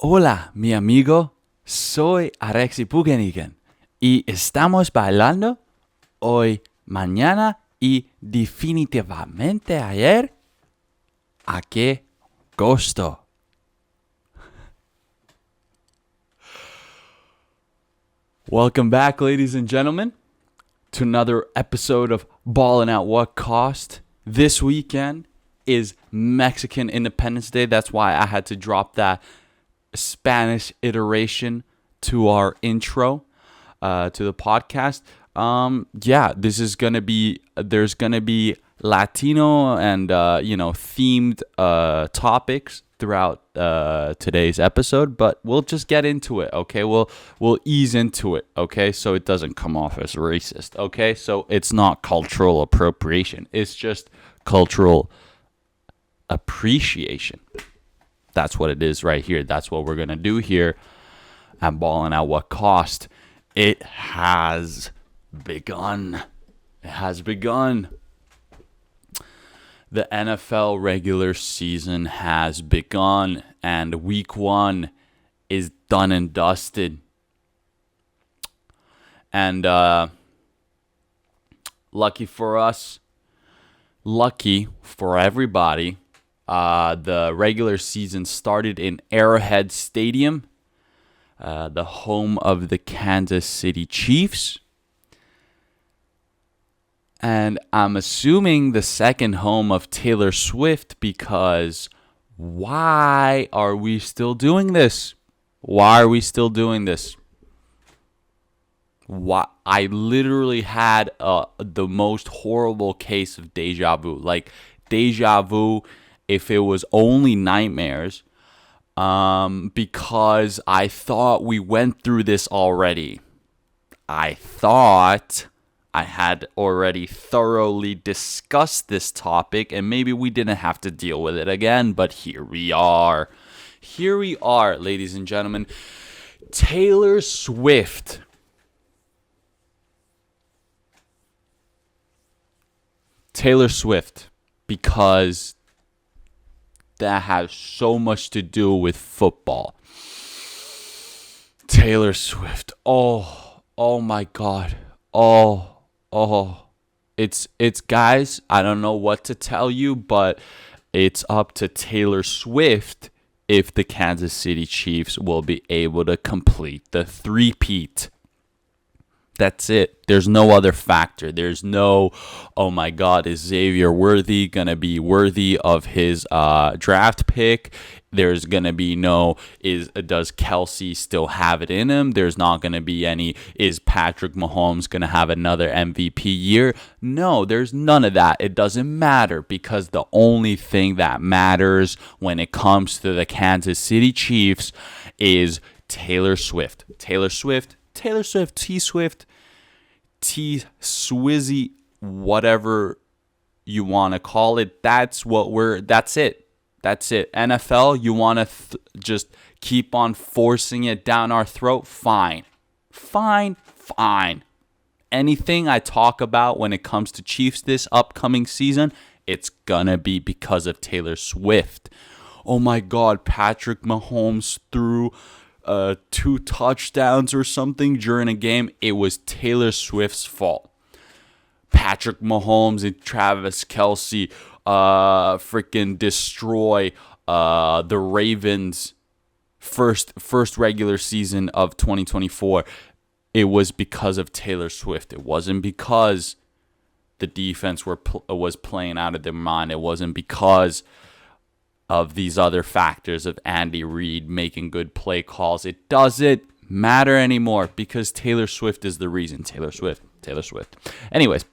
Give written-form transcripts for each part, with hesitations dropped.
Hola, mi amigo. Soy Alexi Pugenigen y estamos bailando hoy, mañana y definitivamente ayer. ¿A qué costo? Welcome back, ladies and gentlemen, to another episode of Ballin at What Cost. This weekend is Mexican Independence Day. That's why I had to drop that Spanish iteration to our intro to the podcast. This is gonna be there's gonna be Latino and themed topics throughout today's episode, but we'll just get into it. Okay, we'll ease into it. Okay, so it doesn't come off as racist. Okay, so it's not cultural appropriation. It's just cultural appreciation. That's what it is right here. That's what we're going to do here at Ballin' At What Cost. It has begun. It has begun. The NFL regular season has begun, and week 1 is done and dusted. And lucky for us, lucky for everybody, the regular season started in Arrowhead Stadium, the home of the Kansas City Chiefs. And I'm assuming the second home of Taylor Swift, because why are we still doing this? Why are we still doing this? Why? I literally had the most horrible case of deja vu. Like, deja vu if it was only nightmares, because I thought we went through this already. I thought I had already thoroughly discussed this topic, and maybe we didn't have to deal with it again, but here we are. Here we are, ladies and gentlemen. Taylor Swift. Taylor Swift, because that has so much to do with football. Taylor Swift. Oh my God. It's guys, I don't know what to tell you, but it's up to Taylor Swift if the Kansas City Chiefs will be able to complete the three-peat. That's it. There's no other factor. There's no, oh my God, is Xavier Worthy going to be worthy of his draft pick? There's going to be no, does Kelsey still have it in him? There's not going to be any, is Patrick Mahomes going to have another MVP year? No, there's none of that. It doesn't matter, because the only thing that matters when it comes to the Kansas City Chiefs is Taylor Swift. Taylor Swift, T-Swift, T-Swizzy, whatever you want to call it. That's it. NFL, you want to just keep on forcing it down our throat? Fine. Anything I talk about when it comes to Chiefs this upcoming season, it's gonna be because of Taylor Swift. Oh my God, Patrick Mahomes threw 2 touchdowns or something during a game. It was Taylor Swift's fault. Patrick Mahomes and Travis Kelsey freaking destroy the Ravens' first regular season of 2024. It was because of Taylor Swift. It wasn't because the defense was playing out of their mind. It wasn't because of these other factors of Andy Reid making good play calls. It doesn't matter anymore, because Taylor Swift is the reason. Taylor Swift. Anyways,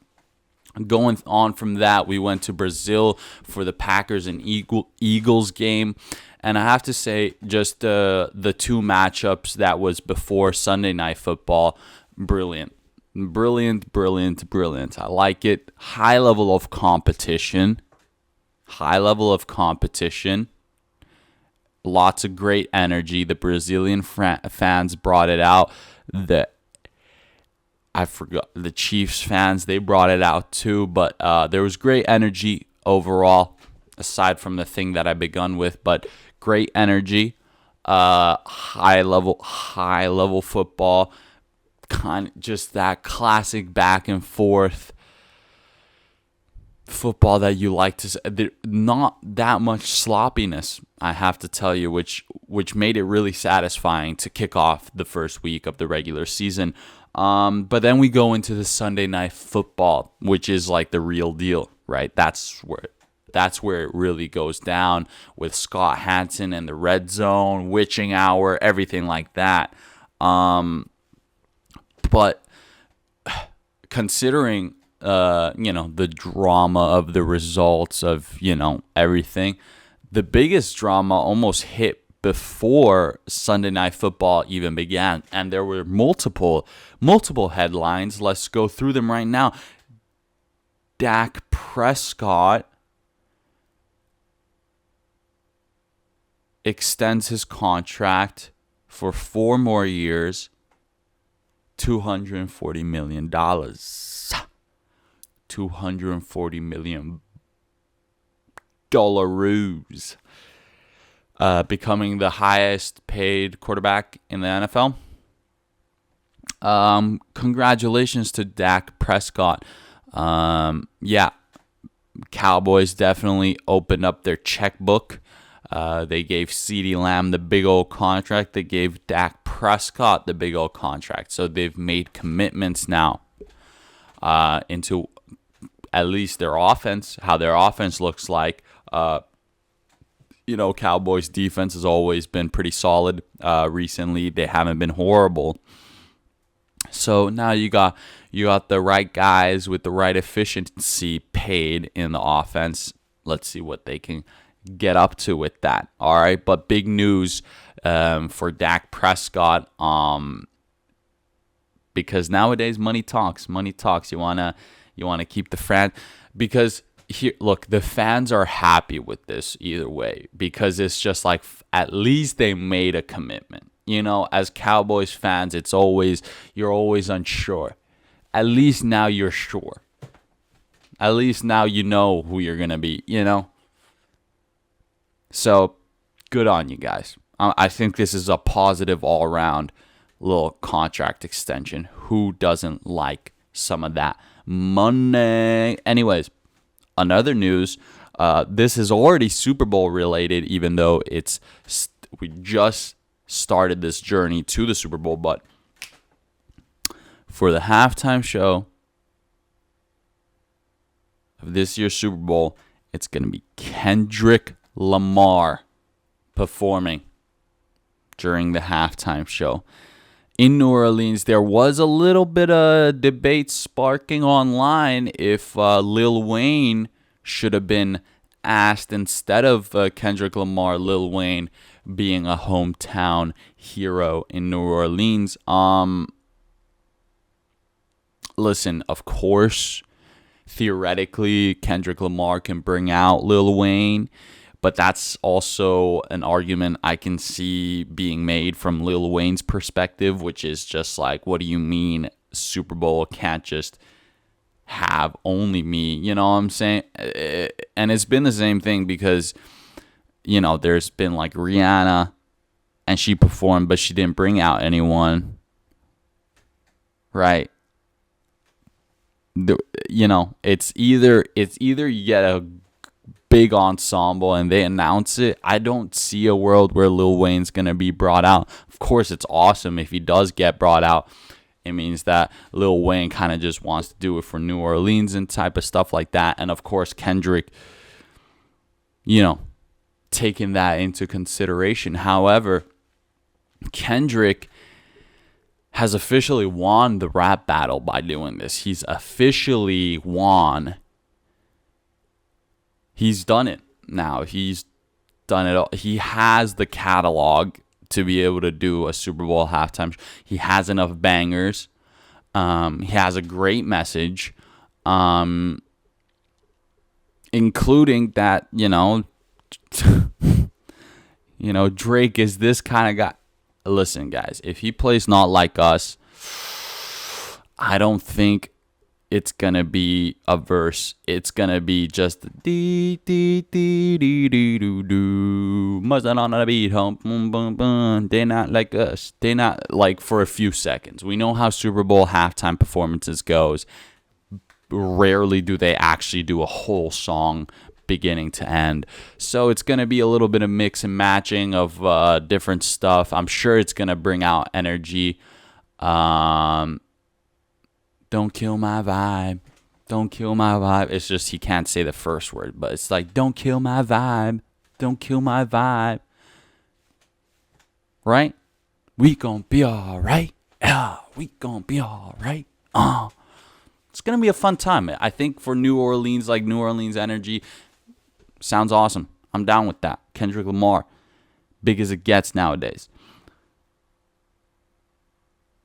going on from that, we went to Brazil for the Packers and Eagles game. And I have to say, just the 2 matchups that was before Sunday Night Football, brilliant. I like it. High level of competition. Lots of great energy. The Brazilian fans brought it out. The Chiefs fans, they brought it out too. But there was great energy overall, aside from the thing that I begun with. But great energy. high level football, kind of just that classic back and forth football that you like to see. Not that much sloppiness, I have to tell you, which made it really satisfying to kick off the first week of the regular season. But then we go into the Sunday night football, which is like the real deal, right? That's where it really goes down, with Scott Hansen and the red zone, witching hour, everything like that. But considering the drama of the results of, everything, the biggest drama almost hit before Sunday Night Football even began. And there were multiple headlines. Let's go through them right now. Dak Prescott extends his contract for 4 more years, $240 million. $240 million. Becoming the highest paid quarterback in the NFL. Congratulations to Dak Prescott. Cowboys definitely opened up their checkbook. They gave CeeDee Lamb the big old contract. They gave Dak Prescott the big old contract. So they've made commitments now into at least their offense, how their offense looks like. Cowboys defense has always been pretty solid. Recently, they haven't been horrible. So now you got the right guys with the right efficiency paid in the offense. Let's see what they can get up to with that. All right, but big news for Dak Prescott. Because nowadays money talks. Money talks. You wanna keep the fan, because here, look, the fans are happy with this either way, because it's just like, at least they made a commitment. As Cowboys fans, you're always unsure. At least now you're sure. At least now you know who you're gonna be. So good on you guys. I think this is a positive all around little contract extension. Who doesn't like some of that money? Anyways, another news. This is already Super Bowl related, even though we just started this journey to the Super Bowl. But for the halftime show of this year's Super Bowl, it's going to be Kendrick Lamar performing during the halftime show. In New Orleans, there was a little bit of debate sparking online if Lil Wayne should have been asked instead of Kendrick Lamar, Lil Wayne being a hometown hero in New Orleans. Listen, of course, theoretically, Kendrick Lamar can bring out Lil Wayne, but that's also an argument I can see being made from Lil Wayne's perspective, which is just like, what do you mean Super Bowl can't just have only me? You know what I'm saying? And it's been the same thing because, there's been like Rihanna, and she performed, but she didn't bring out anyone, right? It's either you get a big ensemble and they announce it. I don't see a world where Lil Wayne's gonna be brought out. Of course, it's awesome if he does get brought out. It means that Lil Wayne kind of just wants to do it for New Orleans and type of stuff like that. And of course, Kendrick, taking that into consideration. However, Kendrick has officially won the rap battle by doing this. He's officially won. He's done it now. He's done it all. He has the catalog to be able to do a Super Bowl halftime. He has enough bangers. He has a great message, including that, Drake is this kind of guy. Listen, guys, if he plays Not Like Us, I don't think it's gonna be a verse. It's gonna be just dee dee dee dee dee doo doo. Muzzin on the beat, hum boom boom boom. They're not like us. They're not like for a few seconds. We know how Super Bowl halftime performances goes. Rarely do they actually do a whole song beginning to end. So it's gonna be a little bit of mix and matching of different stuff. I'm sure it's gonna bring out energy. Don't kill my vibe. Don't kill my vibe. It's just he can't say the first word, but it's like, don't kill my vibe. Don't kill my vibe. Right? We gon' be alright. Yeah, we gon' be alright. It's gonna be a fun time. I think for New Orleans, like New Orleans energy, sounds awesome. I'm down with that. Kendrick Lamar, big as it gets nowadays.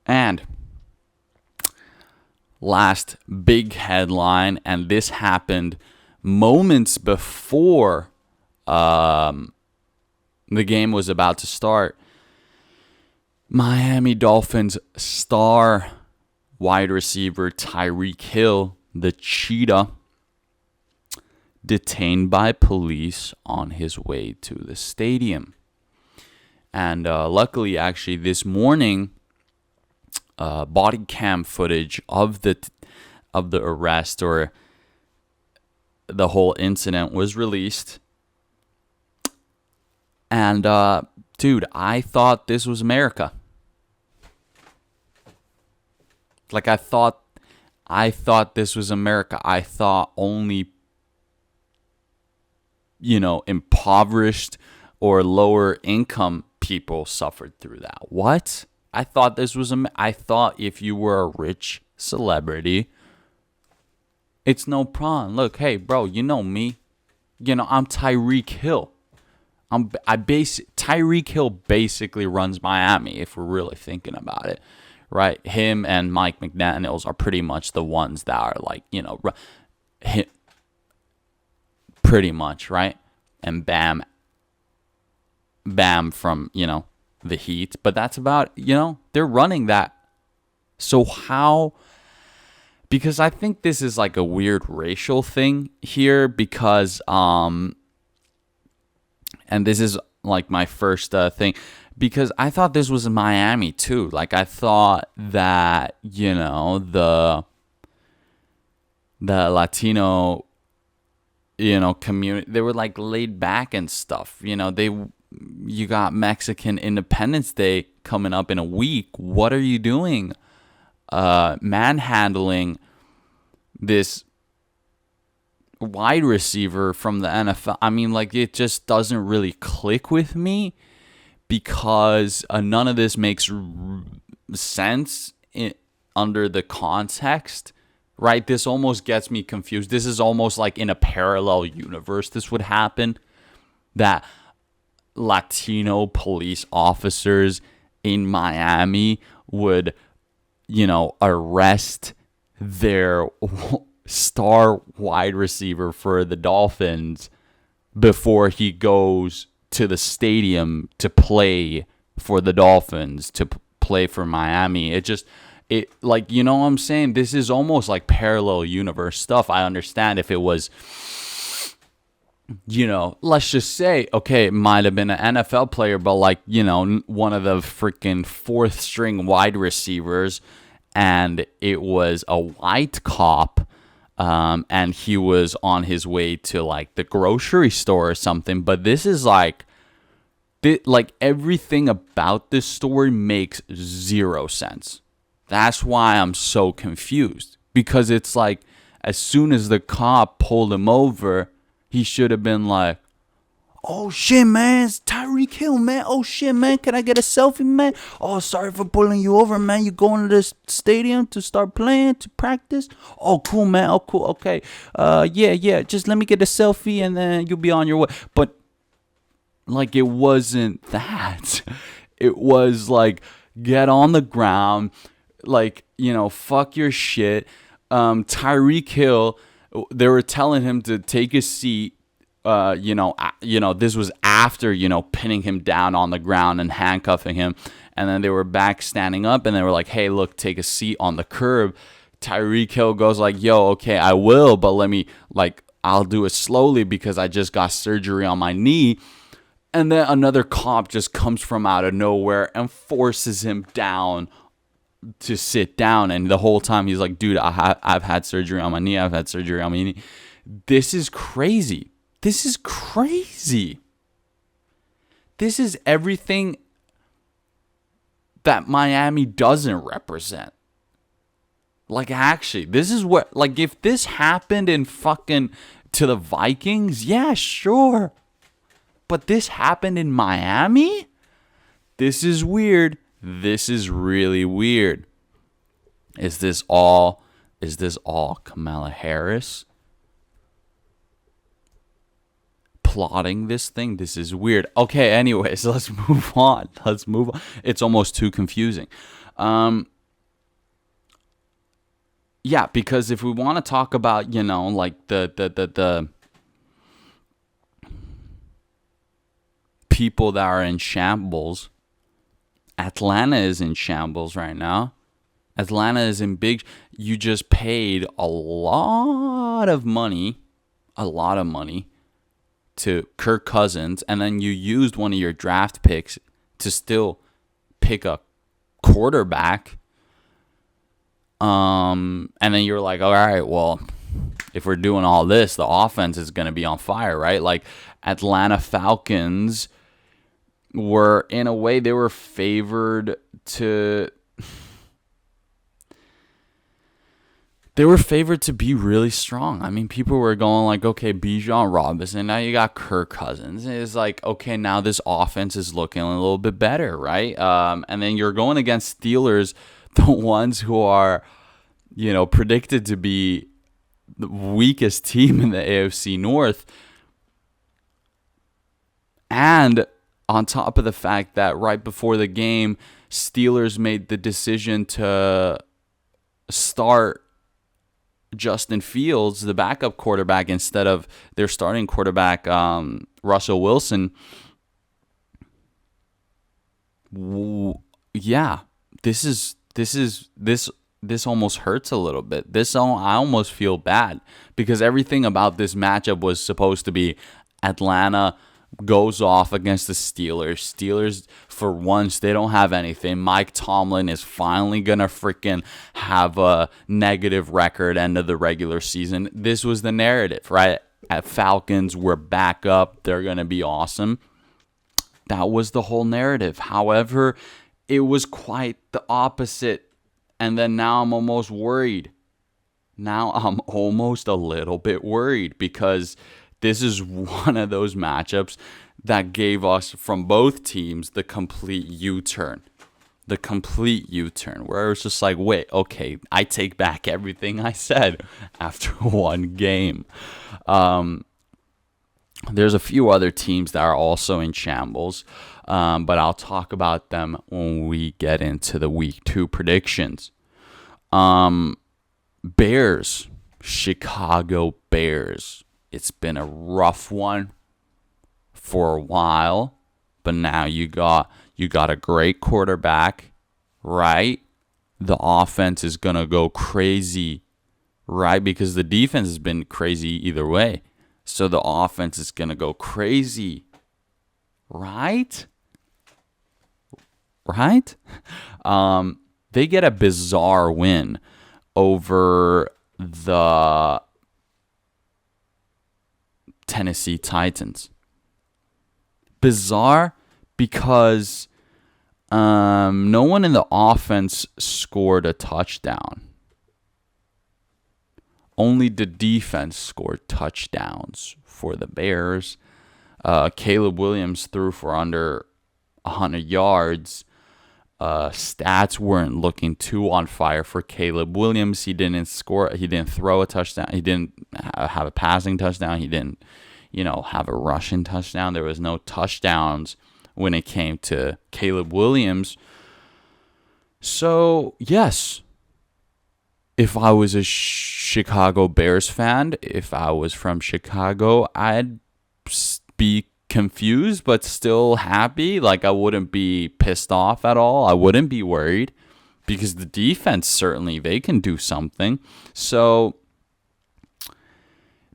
And last big headline, and this happened moments before the game was about to start. Miami Dolphins star wide receiver Tyreek Hill, the cheetah, detained by police on his way to the stadium. And luckily, actually, this morning, body cam footage of the arrest or the whole incident was released. And dude, I thought this was America. Like I thought this was America. I thought only, impoverished or lower income people suffered through that. What? I thought this was I thought if you were a rich celebrity, it's no problem. Look, hey, bro, you know me. I'm Tyreek Hill. Tyreek Hill basically runs Miami if we're really thinking about it, right? Him and Mike McDaniels are pretty much the ones that are like, pretty much, right? And Bam from, the Heat, but that's about, they're running that. So how, because I think this is like a weird racial thing here because, and this is like my first thing, because I thought this was in Miami too. Like I thought that, the Latino, community, they were like laid back and stuff, you got Mexican Independence Day coming up in a week. What are you doing? Manhandling this wide receiver from the NFL. I mean, like, it just doesn't really click with me because none of this makes sense under the context, right? This almost gets me confused. This is almost like in a parallel universe this would happen, that Latino police officers in Miami would, arrest their star wide receiver for the Dolphins before he goes to the stadium to play for the Dolphins, to play for Miami. It like, what I'm saying? This is almost like parallel universe stuff. I understand if it was, let's just say, okay, it might have been an NFL player, but like, one of the freaking fourth string wide receivers, and it was a white cop, and he was on his way to like the grocery store or something. But this is like everything about this story makes zero sense. That's why I'm so confused, because it's like, as soon as the cop pulled him over, he should have been like, oh shit, man, it's Tyreek Hill, man. Oh shit, man, can I get a selfie, man? Oh, sorry for pulling you over, man. You going to the stadium to start playing, to practice? Oh, cool, man. Oh, cool. Okay. Yeah. Just let me get a selfie and then you'll be on your way. But like, it wasn't that. It was like, get on the ground, like, fuck your shit. Tyreek Hill, they were telling him to take a seat. This was after, pinning him down on the ground and handcuffing him. And then they were back standing up and they were like, hey, look, take a seat on the curb. Tyreek Hill goes like, yo, okay, I will, but I'll do it slowly because I just got surgery on my knee. And then another cop just comes from out of nowhere and forces him down to sit down. And the whole time he's like, dude, I've had surgery on my knee. I've had surgery on my knee. This is crazy. This is crazy. This is everything that Miami doesn't represent. Like, actually, this is what, like, if this happened in fucking to the Vikings, yeah, sure. But this happened in Miami? This is weird. This is really weird. Is this all Kamala Harris plotting this thing? This is weird. Okay, anyways, let's move on. It's almost too confusing. Yeah, because if we want to talk about, like the people that are in shambles, Atlanta is in shambles right now. Atlanta is in big. You just paid a lot of money to Kirk Cousins, and then you used one of your draft picks to still pick a quarterback. And then you're like, all right, well, if we're doing all this, the offense is going to be on fire, right? Like, Atlanta Falcons were, in a way, they were favored to be really strong. I mean, people were going like, okay, Bijan Robinson, now you got Kirk Cousins. It's like, okay, now this offense is looking a little bit better, right? And then you're going against Steelers, the ones who are, predicted to be the weakest team in the AFC North. And on top of the fact that right before the game, Steelers made the decision to start Justin Fields, the backup quarterback, instead of their starting quarterback, Russell Wilson. Yeah, this almost hurts a little bit. I almost feel bad because everything about this matchup was supposed to be Atlanta goes off against the Steelers. Steelers, for once, they don't have anything. Mike Tomlin is finally going to freaking have a negative record end of the regular season. This was the narrative, right? At Falcons, we're back up. They're going to be awesome. That was the whole narrative. However, it was quite the opposite. And then now I'm almost worried. Now I'm almost a little bit worried because this is one of those matchups that gave us, from both teams, the complete U-turn. The complete U-turn, where it's just like, wait, okay, I take back everything I said after one game. There's a few other teams that are also in shambles, but I'll talk about them when we get into the Week 2 predictions. Bears, Chicago Bears. It's been a rough one for a while, but now you got a great quarterback, right? The offense is going to go crazy, right? Because the defense has been crazy either way. So the offense is going to go crazy, right? Right? They get a bizarre win over the Tennessee Titans. Bizarre because no one in the offense scored a touchdown. Only the defense scored touchdowns for the Bears. Caleb Williams threw for under 100 yards. Stats weren't looking too on fire for Caleb Williams. He didn't score. He didn't throw a touchdown. He didn't have a passing touchdown. He didn't, have a rushing touchdown. There was no touchdowns when it came to Caleb Williams. So, yes, if I was a Chicago Bears fan, if I was from Chicago, I'd be confused but still happy. Like, I wouldn't be pissed off at all. I wouldn't be worried because the defense, certainly they can do something. So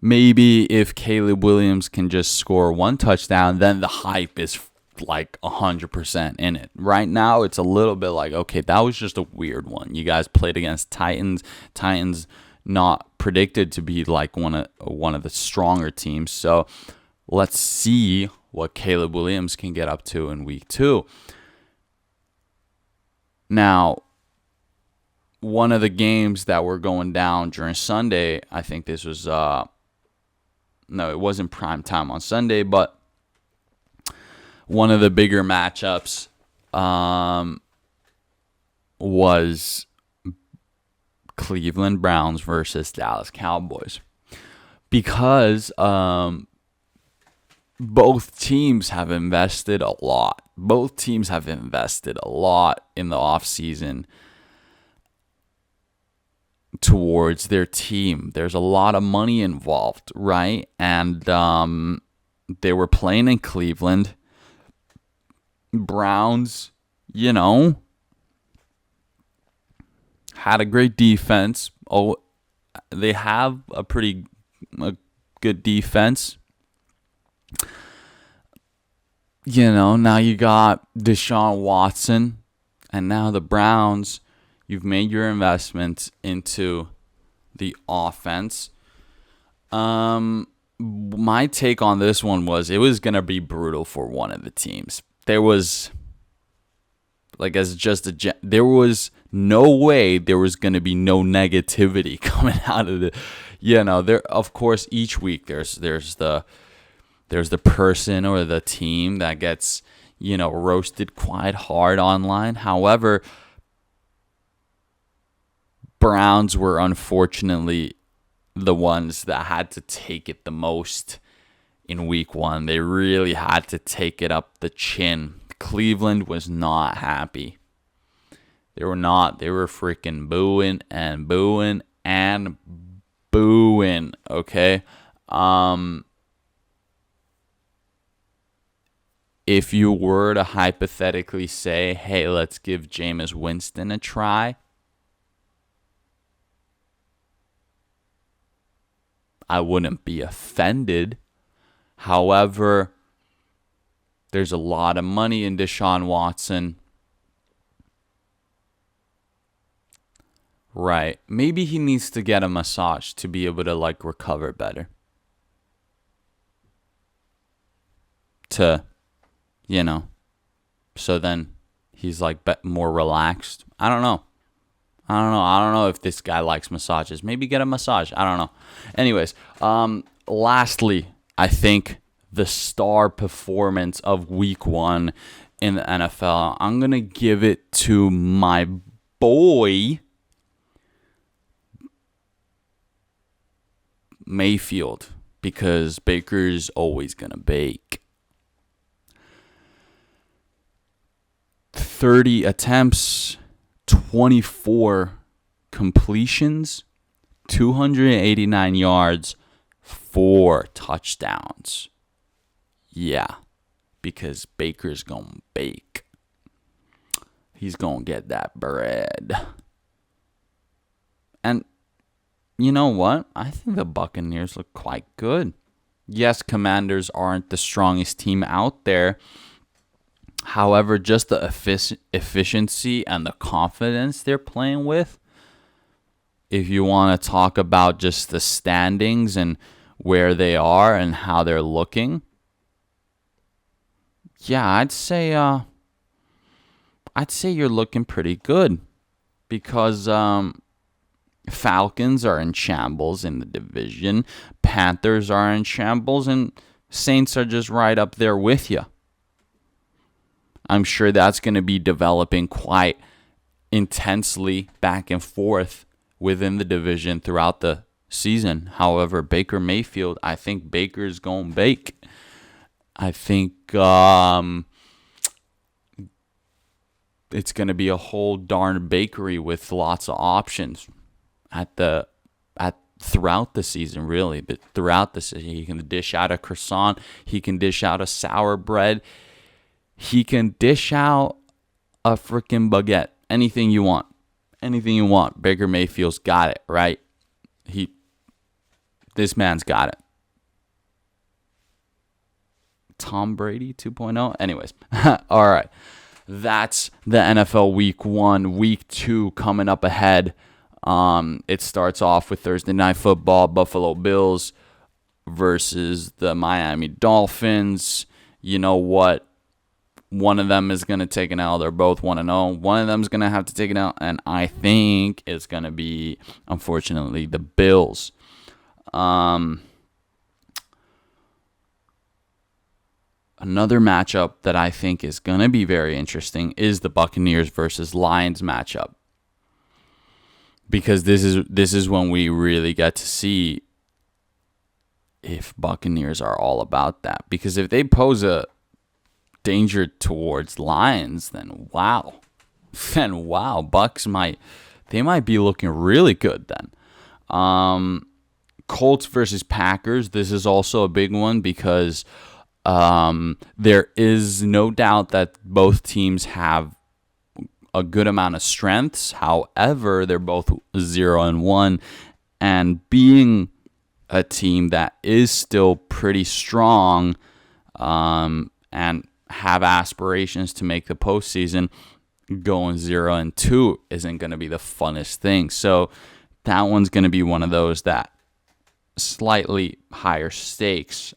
maybe if Caleb Williams can just score one touchdown, then the hype is like 100% in it. Right now, it's a little bit like, okay, that was just a weird one. You guys played against Titans. Titans not predicted to be like one of the stronger teams. So let's see what Caleb Williams can get up to in week 2. Now, one of the games that were going down during Sunday, I think this was no, it wasn't prime time on Sunday, but one of the bigger matchups was Cleveland Browns versus Dallas Cowboys, because both teams have invested a lot. Both teams have invested a lot in the offseason towards their team. There's a lot of money involved, right? And they were playing in Cleveland. Browns, had a great defense. Oh, they have a good defense. Now you got Deshaun Watson, and now the Browns, you've made your investments into the offense. My take on this one was it was going to be brutal for one of the teams. There was, there was no way there was going to be no negativity coming out of the, there, of course, each week there's the person or the team that gets, roasted quite hard online. However, Browns were unfortunately the ones that had to take it the most in week 1. They really had to take it up the chin. Cleveland was not happy. They were not. They were freaking booing and booing and booing, okay? If you were to hypothetically say, hey, let's give Jameis Winston a try, I wouldn't be offended. However, there's a lot of money in Deshaun Watson. Right. Maybe he needs to get a massage to be able to recover better. So then he's more relaxed. I don't know. I don't know if this guy likes massages. Maybe get a massage. I don't know. Anyways, lastly, I think the star performance of week 1 in the NFL, I'm going to give it to my boy Mayfield, because Baker's always going to bake. 30 attempts, 24 completions, 289 yards, 4 touchdowns. Yeah, because Baker's going to bake. He's going to get that bread. And you know what? I think the Buccaneers look quite good. Yes, Commanders aren't the strongest team out there. However, just the efficiency and the confidence they're playing with, if you want to talk about just the standings and where they are and how they're looking, yeah, I'd say you're looking pretty good, because Falcons are in shambles in the division, Panthers are in shambles, and Saints are just right up there with you. I'm sure that's going to be developing quite intensely back and forth within the division throughout the season. However, Baker Mayfield, I think Baker's going to bake. I think it's going to be a whole darn bakery with lots of options throughout the season, really. But throughout the season, he can dish out a croissant. He can dish out a sour bread. He can dish out a freaking baguette. Anything you want. anything you want. Baker Mayfield's got it, right? This man's got it. Tom Brady 2.0. Anyways, all right. That's the NFL Week 1. Week 2 coming up ahead. It starts off with Thursday Night Football, Buffalo Bills versus the Miami Dolphins. You know what? One of them is going to take an L. They're both 1-0. One of them is going to have to take an L, and I think it's going to be, unfortunately, the Bills. Another matchup that I think is going to be very interesting is the Buccaneers versus Lions matchup. Because this is when we really get to see if Buccaneers are all about that. Because if they pose a danger towards Lions, then wow. Bucks might be looking really good then. Colts versus Packers. This is also a big one because there is no doubt that both teams have a good amount of strengths. However, they're both 0-1, and being a team that is still pretty strong and have aspirations to make the postseason, going 0-2 isn't going to be the funnest thing. So that one's going to be one of those that slightly higher stakes.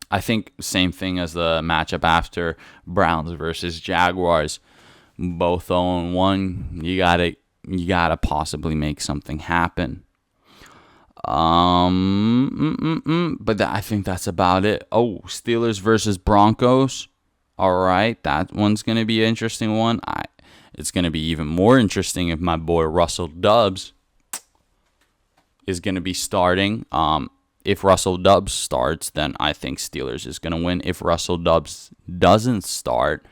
I think same thing as the matchup after, Browns versus Jaguars. Both 0-1. You gotta possibly make something happen. But I think that's about it. Oh, Steelers versus Broncos. All right, that one's gonna be an interesting one. It's gonna be even more interesting if my boy Russell Dobbs is gonna be starting. If Russell Dobbs starts, then I think Steelers is going to win. If Russell Dobbs doesn't start,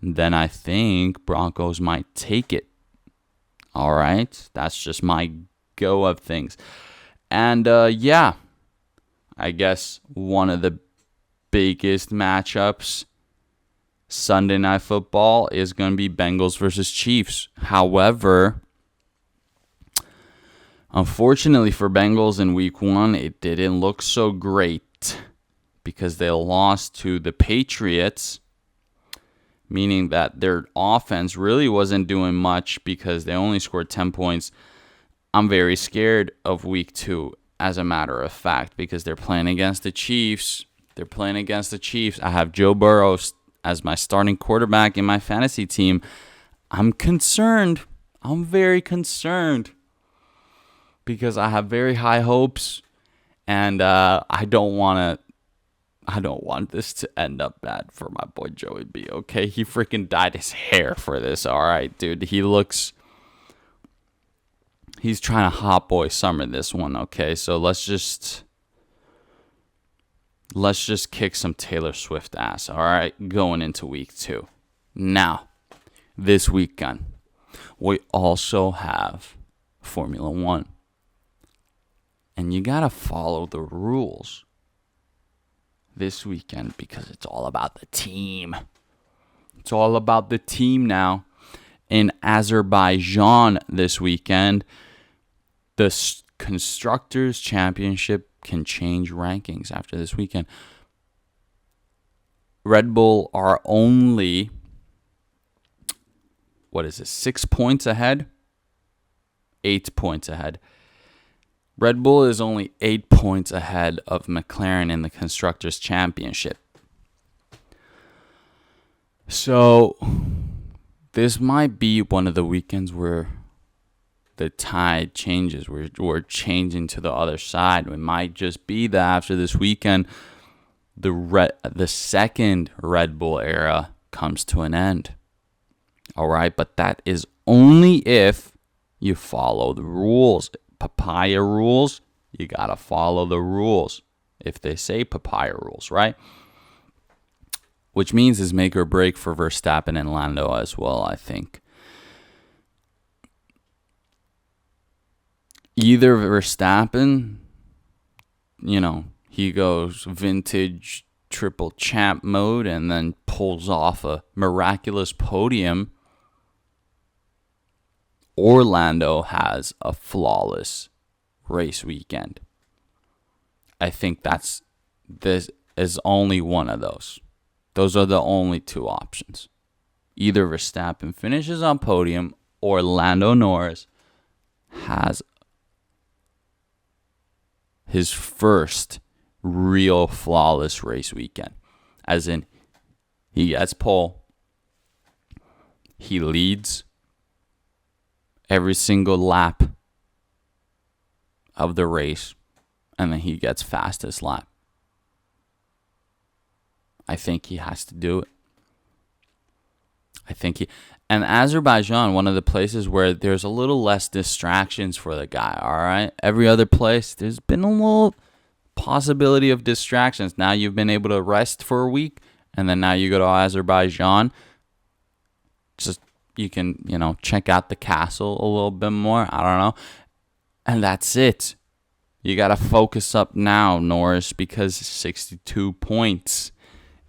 then I think Broncos might take it. All right? That's just my go of things. And, I guess one of the biggest matchups Sunday Night Football is going to be Bengals versus Chiefs. However, unfortunately for Bengals in Week 1, it didn't look so great because they lost to the Patriots, meaning that their offense really wasn't doing much because they only scored 10 points. I'm very scared of Week 2, as a matter of fact, because they're playing against the Chiefs. I have Joe Burrow as my starting quarterback in my fantasy team. I'm concerned. I'm very concerned. Because I have very high hopes, and I don't want this to end up bad for my boy Joey B. Okay, he freaking dyed his hair for this. All right, dude, he's trying to hot boy summer this one. Okay, so let's just kick some Taylor Swift ass. All right, going into Week 2. Now, this weekend we also have Formula 1. And you got to follow the rules this weekend because it's all about the team. It's all about the team now. In Azerbaijan this weekend, the Constructors' Championship can change rankings after this weekend. Red Bull are only, 6 points ahead? 8 points ahead. Red Bull is only 8 points ahead of McLaren in the Constructors' Championship. So, this might be one of the weekends where the tide changes. We're changing to the other side. It might just be that after this weekend, the second Red Bull era comes to an end. All right, but that is only if you follow the rules. Papaya rules, you gotta follow the rules. If they say papaya rules, right? Which means is make or break for Verstappen and Lando as well, I think. Either Verstappen, he goes vintage triple champ mode and then pulls off a miraculous podium Orlando has a flawless race weekend. I think this is only one of those. Those are the only two options. Either Verstappen finishes on podium or Lando Norris has his first real flawless race weekend. As in, he gets pole, he leads every single lap of the race, and then he gets fastest lap. I think he has to do it. And Azerbaijan, one of the places where there's a little less distractions for the guy, all right? Every other place, there's been a little possibility of distractions. Now you've been able to rest for a week, and then now you go to Azerbaijan. Just, you can, check out the castle a little bit more. I don't know. And that's it. You got to focus up now, Norris, because 62 points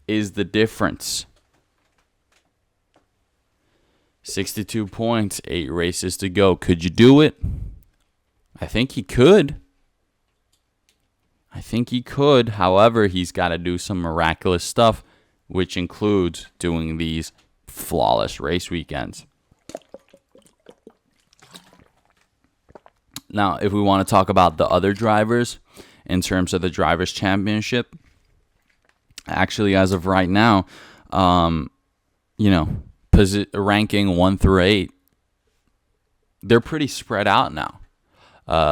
is the difference. 62 points, 8 races to go. Could you do it? I think he could. However, he's got to do some miraculous stuff, which includes doing these flawless race weekends. Now, if we want to talk about the other drivers in terms of the Drivers' Championship, actually, as of right now, ranking 1 through 8, they're pretty spread out now.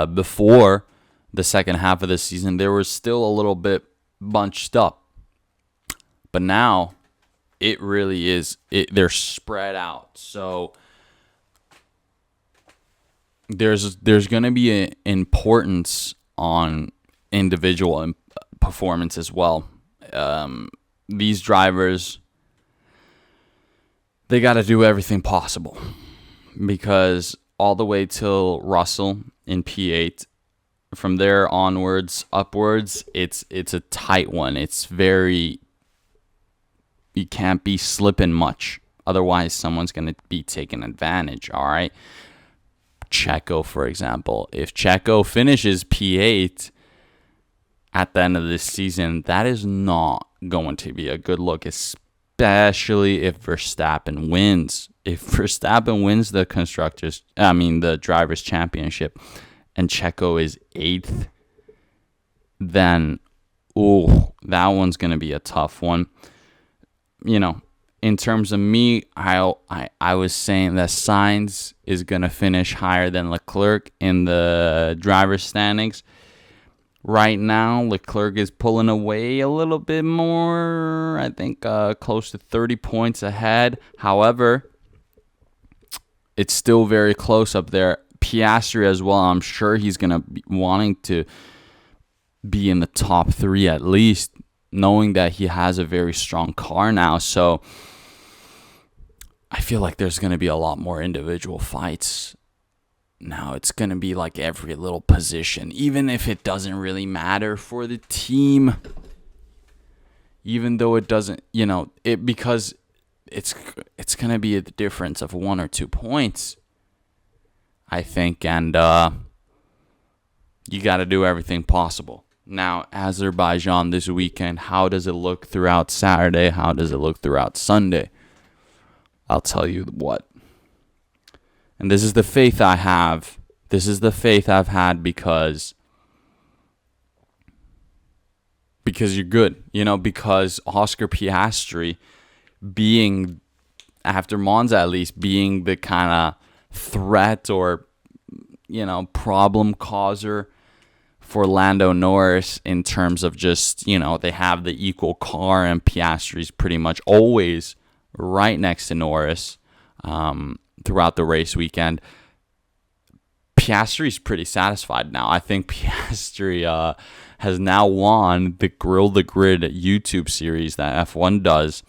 Before the second half of the season, there was still a little bit bunched up. But now, it really is. They're spread out. So there's going to be an importance on individual performance as well. These drivers, they got to do everything possible, because all the way till Russell in P8, from there onwards, upwards, it's a tight one. It's very, you can't be slipping much. Otherwise, someone's going to be taking advantage, all right? Checo, for example. If Checo finishes P8 at the end of this season, that is not going to be a good look, especially if Verstappen wins. If Verstappen wins the Drivers' Championship, and Checo is 8th, then, that one's going to be a tough one. In terms of me, I was saying that Sainz is going to finish higher than Leclerc in the driver's standings. Right now, Leclerc is pulling away a little bit more. I think close to 30 points ahead. However, it's still very close up there. Piastri as well. I'm sure he's going to be wanting to be in the top 3 at least, knowing that he has a very strong car now. So I feel like there's going to be a lot more individual fights. Now it's going to be like every little position, even if it doesn't really matter for the team. Even though it doesn't, because it's going to be a difference of 1 or 2 points, I think. And you got to do everything possible. Now, Azerbaijan this weekend, how does it look throughout Saturday? How does it look throughout Sunday? I'll tell you what. And this is the faith I have. This is the faith I've had because you're good. Because Oscar Piastri, being, after Monza at least, being the kind of threat or, problem causer for Lando Norris in terms of just, they have the equal car, and Piastri's pretty much always right next to Norris throughout the race weekend. Piastri's pretty satisfied now. I think Piastri has now won the Grill the Grid YouTube series that F1 does,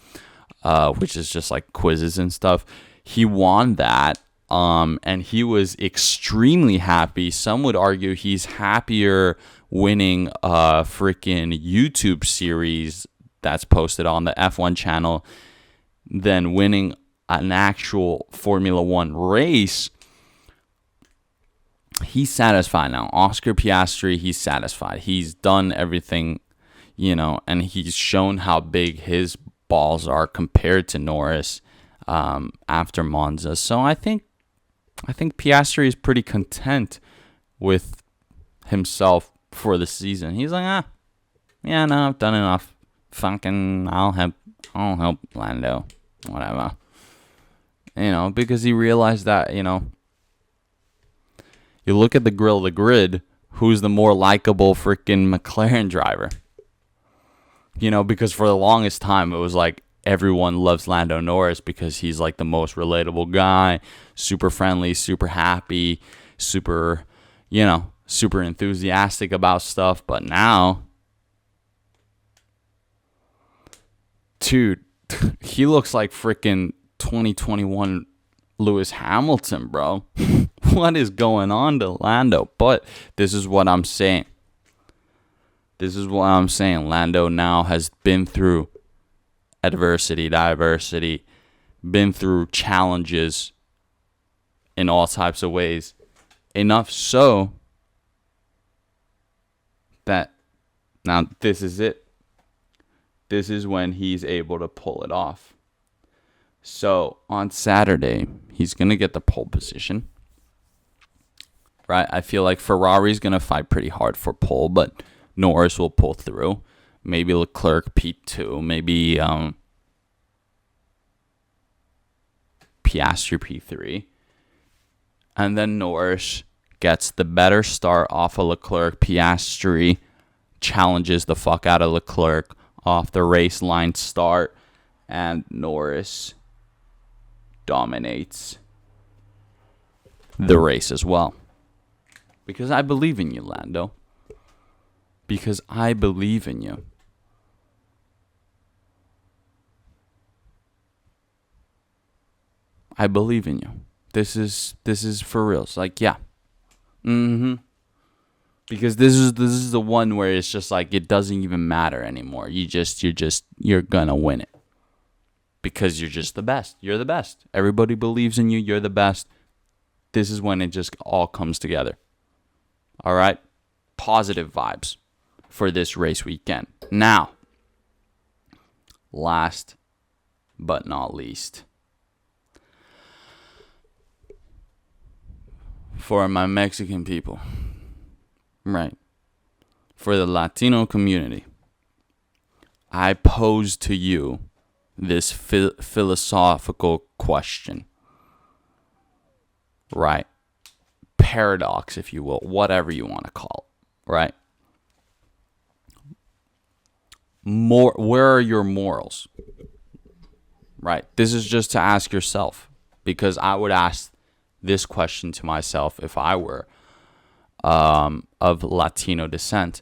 which is just like quizzes and stuff. He won that, and he was extremely happy. Some would argue he's happier winning a freaking YouTube series that's posted on the F1 channel than winning an actual Formula One race. he's satisfied now. Oscar Piastri, he's satisfied. He's done everything, and he's shown how big his balls are compared to Norris after Monza. So I think Piastri is pretty content with himself for the season. He's like, yeah, no, I've done enough. Fucking, I'll help Lando, whatever. Because he realized that, you look at the grill of the grid, who's the more likable freaking McLaren driver? Because for the longest time, it was like everyone loves Lando Norris because he's like the most relatable guy, super friendly, super happy, super enthusiastic about stuff. But now, dude, he looks like freaking 2021 Lewis Hamilton, bro. What is going on to Lando? But this is what I'm saying. Lando now has been through adversity, diversity, been through challenges in all types of ways. Enough so that now this is it. This is when he's able to pull it off. So on Saturday, he's going to get the pole position. Right? I feel like Ferrari's going to fight pretty hard for pole, but Norris will pull through. Maybe Leclerc P2. Maybe Piastri P3. And then Norris gets the better start off of Leclerc. Piastri challenges the fuck out of Leclerc off the race line start. And Norris dominates the race as well. Because I believe in you, Lando. Because I believe in you. I believe in you. This is for real. It's like, yeah. Because this is the one where it's just like it doesn't even matter anymore. You're gonna win it. Because you're just the best. You're the best. Everybody believes in you. You're the best. This is when it just all comes together. All right? Positive vibes for this race weekend. Now, last but not least, for my Mexican people, right? For the Latino community, I pose to you this philosophical question, right? Paradox, if you will, whatever you want to call it, right? Where are your morals, right? This is just to ask yourself, because I would ask this question to myself if I were of Latino descent.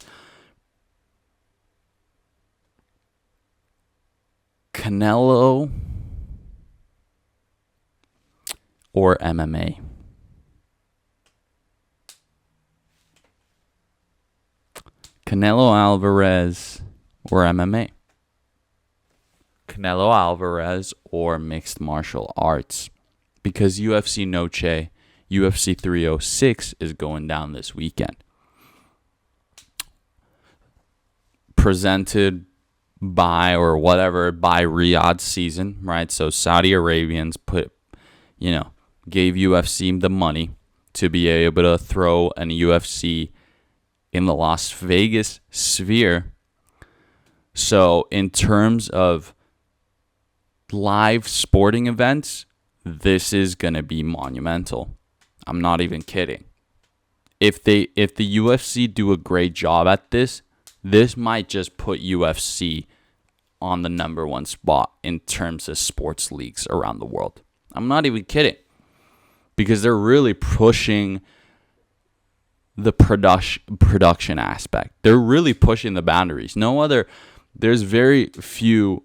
Canelo or MMA? Canelo Alvarez or MMA? Canelo Alvarez or mixed martial arts? Because UFC Noche, UFC 306 is going down this weekend. Presented by Riyadh Season, right? So Saudi Arabians gave UFC the money to be able to throw an UFC in the Las Vegas sphere. So in terms of live sporting events, this is going to be monumental. I'm not even kidding. If the UFC do a great job at this might just put UFC on the number one spot in terms of sports leagues around the world. I'm not even kidding. Because they're really pushing the production aspect. They're really pushing the boundaries. There's very few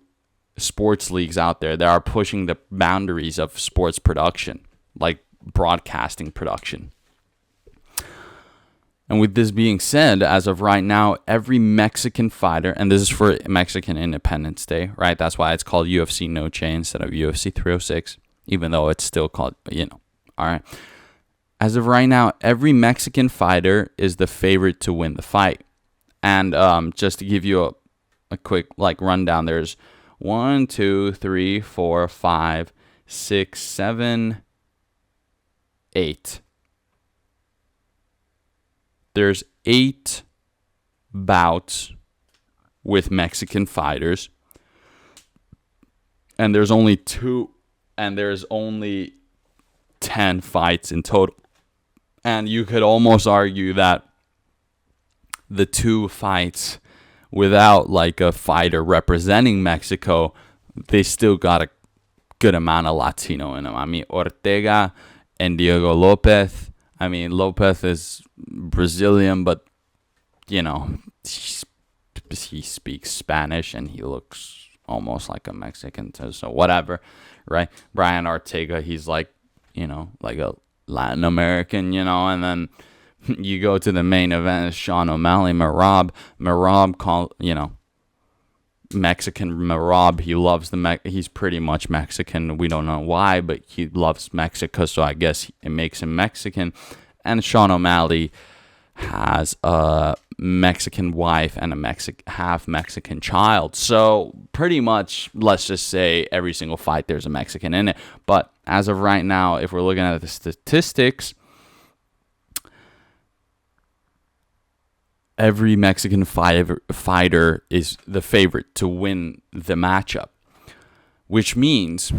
sports leagues out there that are pushing the boundaries of sports production, like broadcasting production. And with this being said, as of right now, every Mexican fighter, and this is for Mexican Independence Day, right? That's why it's called UFC Noche instead of UFC 306, even though it's still called, all right. As of right now, every Mexican fighter is the favorite to win the fight. And just to give you a quick rundown, there's 1, 2, 3, 4, 5, 6, 7, 8. There's 8 bouts with Mexican fighters, and there's only 10 fights in total. And you could almost argue that the 2 fights without a fighter representing Mexico, they still got a good amount of Latino in them. I mean, Ortega and Diego Lopez. I mean, Lopez is Brazilian, but, he speaks Spanish and he looks almost like a Mexican, so whatever, right? Brian Ortega, he's like a Latin American, and then you go to the main event, it's Sean O'Malley, Merab, Mexican Merab. He loves he's pretty much Mexican. We don't know why, but he loves Mexico, so I guess it makes him Mexican. And Sean O'Malley has a Mexican wife and a half Mexican child. So pretty much, let's just say every single fight there's a Mexican in it. But as of right now, if we're looking at the statistics, every Mexican fighter is the favorite to win the matchup, which means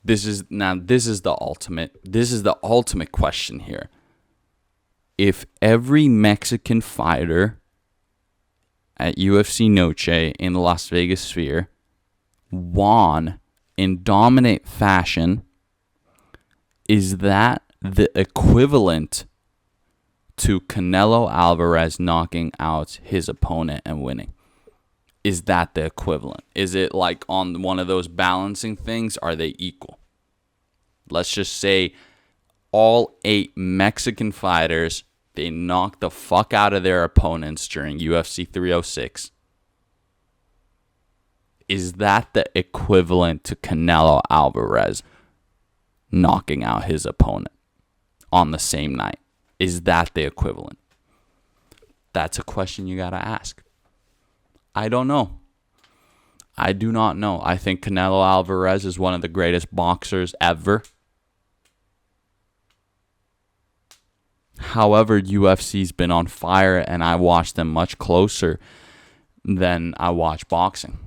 this is the ultimate question here. If every Mexican fighter at UFC Noche in the Las Vegas Sphere won in dominant fashion, is that the equivalent to Canelo Alvarez knocking out his opponent and winning? Is that the equivalent? Is it like on one of those balancing things? Are they equal? Let's just say all 8 Mexican fighters, they knocked the fuck out of their opponents during UFC 306. Is that the equivalent to Canelo Alvarez knocking out his opponent on the same night? Is that the equivalent? That's a question you got to ask. I don't know. I do not know. I think Canelo Alvarez is one of the greatest boxers ever. However, UFC's been on fire, and I watch them much closer than I watch boxing.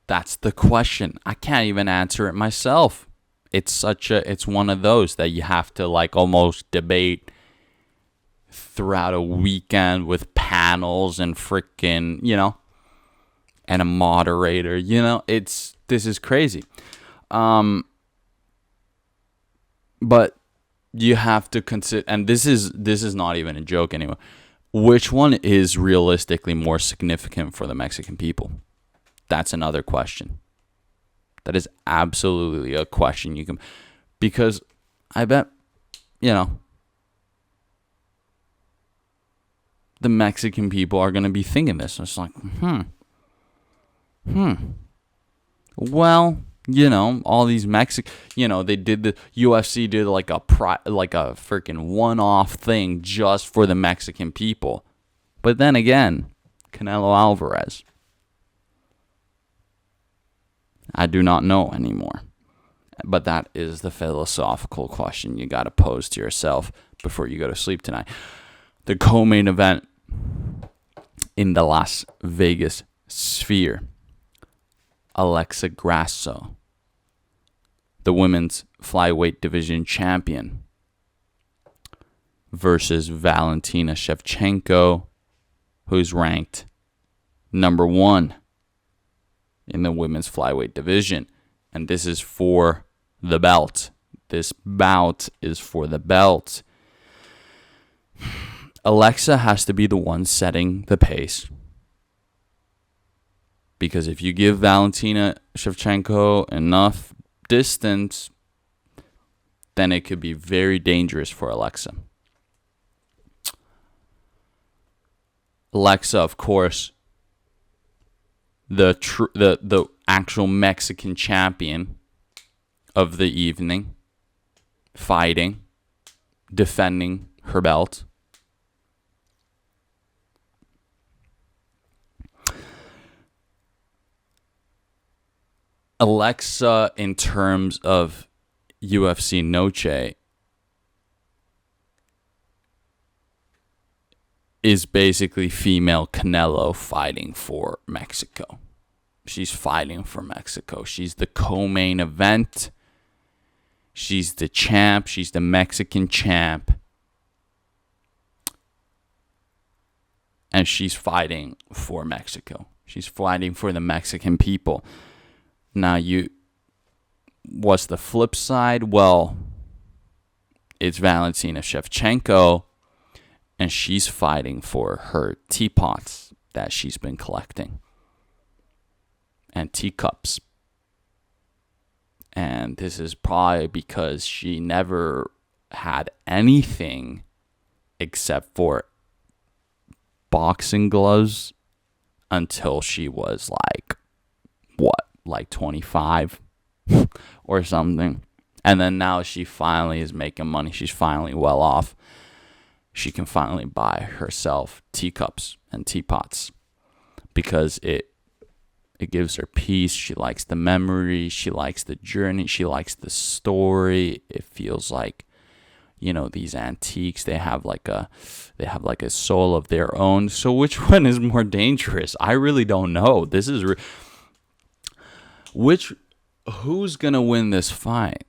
That's the question. I can't even answer it myself. It's one of those that you have to almost debate throughout a weekend with panels and freaking, and a moderator, this is crazy. But you have to consider, and this is not even a joke anymore, which one is realistically more significant for the Mexican people? That's another question. That is absolutely a question you can, because I bet, the Mexican people are going to be thinking this. It's like, well, all these Mexican, they did the UFC did like a freaking one-off thing just for the Mexican people. But then again, Canelo Alvarez, I do not know anymore. But that is the philosophical question you got to pose to yourself before you go to sleep tonight. The co-main event in the Las Vegas Sphere, Alexa Grasso, the women's flyweight division champion, versus Valentina Shevchenko, who's ranked number 1 in the women's flyweight division. And this is for the belt. This bout is for the belt. Alexa has to be the one setting the pace. Because if you give Valentina Shevchenko enough distance, then it could be very dangerous for Alexa. Alexa, of course, the actual Mexican champion of the evening, fighting, defending her belt. Alexa, in terms of UFC Noche, is basically female Canelo fighting for Mexico. She's fighting for Mexico. She's the co-main event. She's the champ. She's the Mexican champ. And she's fighting for Mexico. She's fighting for the Mexican people. Now, what's the flip side? Well, it's Valentina Shevchenko, and she's fighting for her teapots that she's been collecting, and teacups. And this is probably because she never had anything except for boxing gloves until she was like 25 or something. And then now she finally is making money. She's finally well off. She can finally buy herself teacups and teapots because it gives her peace. She likes the memory. She likes the journey. She likes the story. It feels like, these antiques, they have like a soul of their own. So which one is more dangerous? I really don't know. This is who's going to win this fight?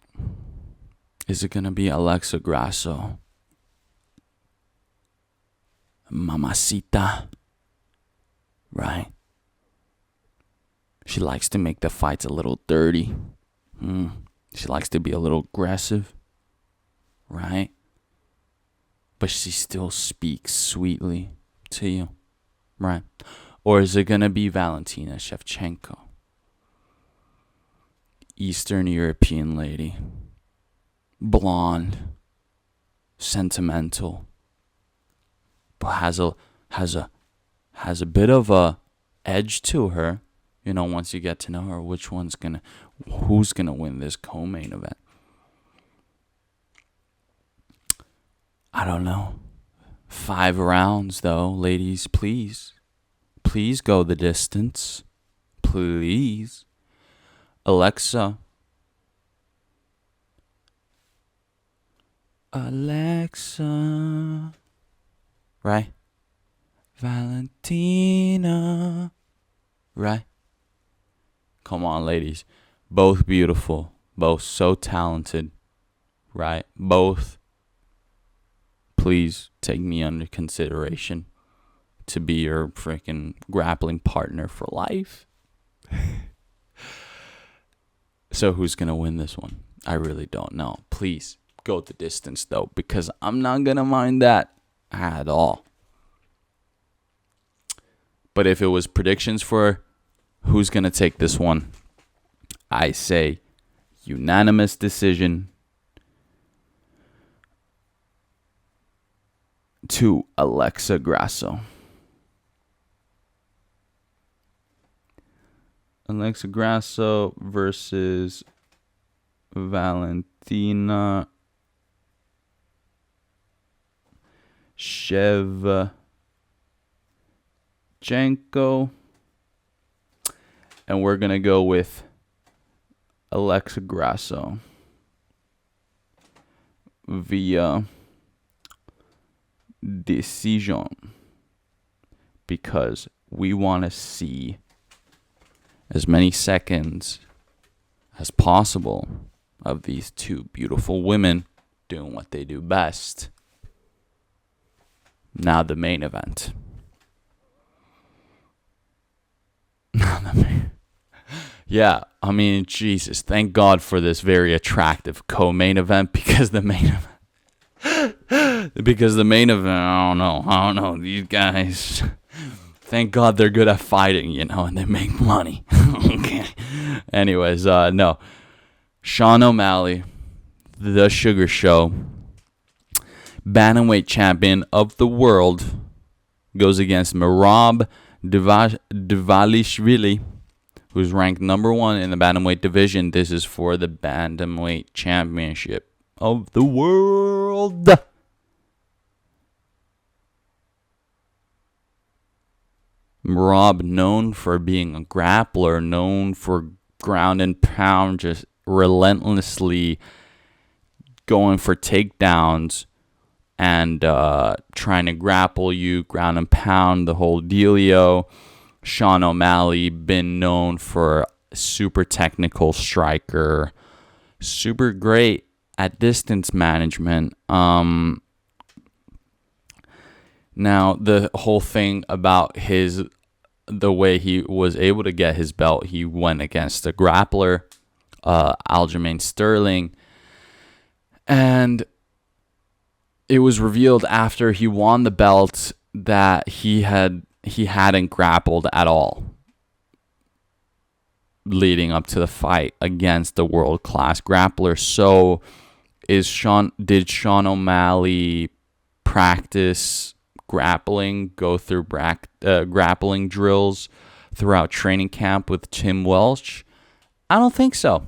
Is it going to be Alexa Grasso? Mamacita. Right? She likes to make the fights a little dirty. She likes to be a little aggressive. Right? But she still speaks sweetly to you. Right? Or is it going to be Valentina Shevchenko? Eastern European lady, blonde, sentimental, but has a bit of a edge to her. Once you get to know her, who's gonna win this co-main event? I don't know. 5 rounds though, ladies, please go the distance, please. Alexa, right? Valentina, right? Come on, ladies. Both beautiful, both so talented, right? Both, please take me under consideration to be your freaking grappling partner for life. So who's going to win this one? I really don't know. Please go the distance, though, because I'm not going to mind that at all. But if it was predictions for who's going to take this one, I say unanimous decision to Alexa Grasso. Alexa Grasso versus Valentina Shevchenko. And we're going to go with Alexa Grasso via decision, because we want to see as many seconds as possible of these two beautiful women doing what they do best. Now the main event. Yeah, I mean, Jesus, thank God for this very attractive co-main event, because the main event, I don't know, these guys, thank God they're good at fighting, and they make money. Okay. Anyways, no. Sean O'Malley, the Sugar Show, bantamweight champion of the world, goes against Merab Dvalishvili, who's ranked number 1 in the bantamweight division. This is for the bantamweight championship of the world. Merab, known for being a grappler, known for ground and pound, just relentlessly going for takedowns and trying to grapple you, ground and pound, the whole dealio. Sean O'Malley, been known for super technical striker, super great at distance management. Now, the whole thing about the way he was able to get his belt, he went against a grappler, Aljamain Sterling, and it was revealed after he won the belt that he hadn't grappled at all leading up to the fight against the world-class grappler. So, did Sean O'Malley practice grappling, go through grappling drills throughout training camp with Tim Welch? I don't think so.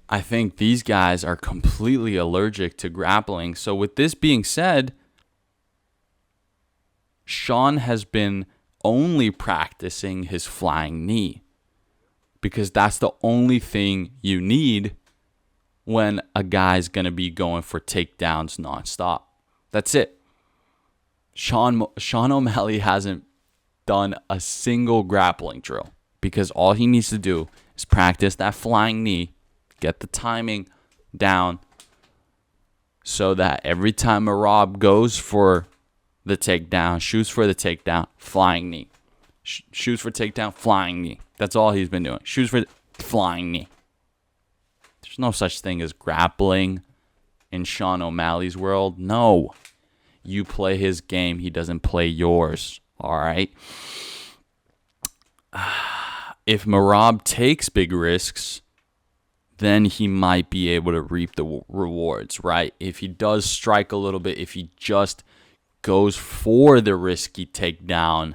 I think these guys are completely allergic to grappling. So with this being said, Sean has been only practicing his flying knee because that's the only thing you need when a guy's going to be going for takedowns nonstop. That's it. Sean O'Malley hasn't done a single grappling drill because all he needs to do is practice that flying knee, get the timing down so that every time Merab goes for the takedown, shoots for the takedown, flying knee. Shoots for takedown, flying knee. That's all he's been doing. Shoots for the flying knee. There's no such thing as grappling in Sean O'Malley's world. No. You play his game. He doesn't play yours. All right? If Merab takes big risks, then he might be able to reap the rewards, right? If he does strike a little bit, if he just goes for the risky takedown,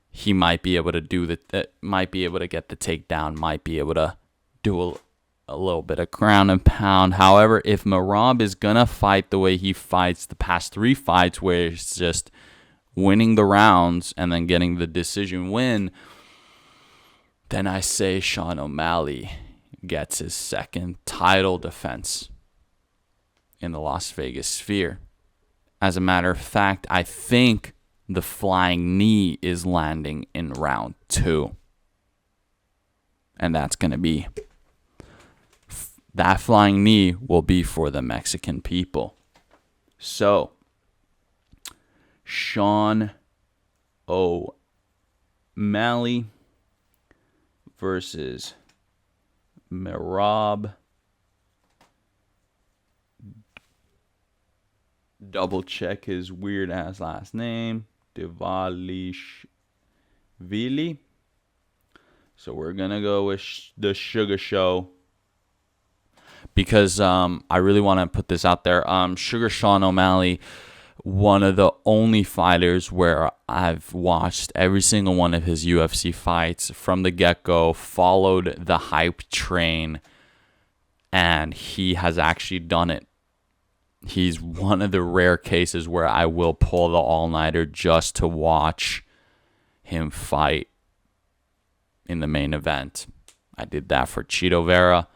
he might be able to might be able to get the takedown, might be able to do a little bit of ground and pound. However, if Merab is going to fight the way he fights the past 3 fights, where it's just winning the rounds and then getting the decision win, then I say Sean O'Malley gets his second title defense in the Las Vegas Sphere. As a matter of fact, I think the flying knee is landing in round 2. And that's going to be... that flying knee will be for the Mexican people. So, Sean O'Malley versus Merab. Double check his weird ass last name. Devalishvili. So we're going to go with the Sugar Show. Because I really want to put this out there. Sugar Sean O'Malley, one of the only fighters where I've watched every single one of his UFC fights from the get-go, followed the hype train, and he has actually done it. He's one of the rare cases where I will pull the all-nighter just to watch him fight in the main event. I did that for Chito Vera.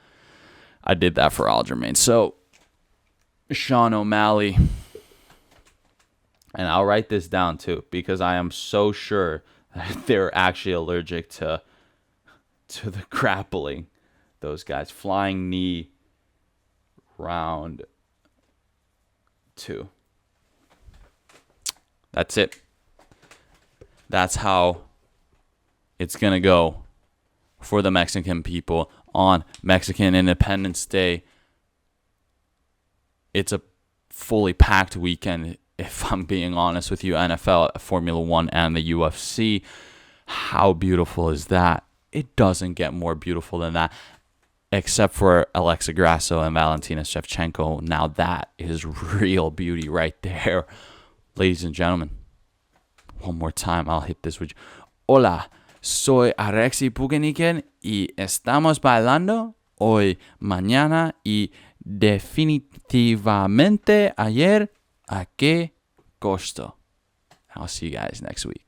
I did that for Aljamain. So, Sean O'Malley, and I'll write this down too, because I am so sure that they're actually allergic to the grappling. Those guys. Flying knee, round 2. That's it. That's how it's going to go for the Mexican people on Mexican Independence Day. It's a fully packed weekend, if I'm being honest with you. NFL, Formula 1, and the UFC. How beautiful is that? It doesn't get more beautiful than that, except for Alexa Grasso and Valentina Shevchenko. Now that is real beauty right there. Ladies and gentlemen, one more time, I'll hit this with you. Hola, Soy Alexi Pugeniken y estamos bailando hoy, mañana y definitivamente ayer. ¿A qué costo? I'll see you guys next week.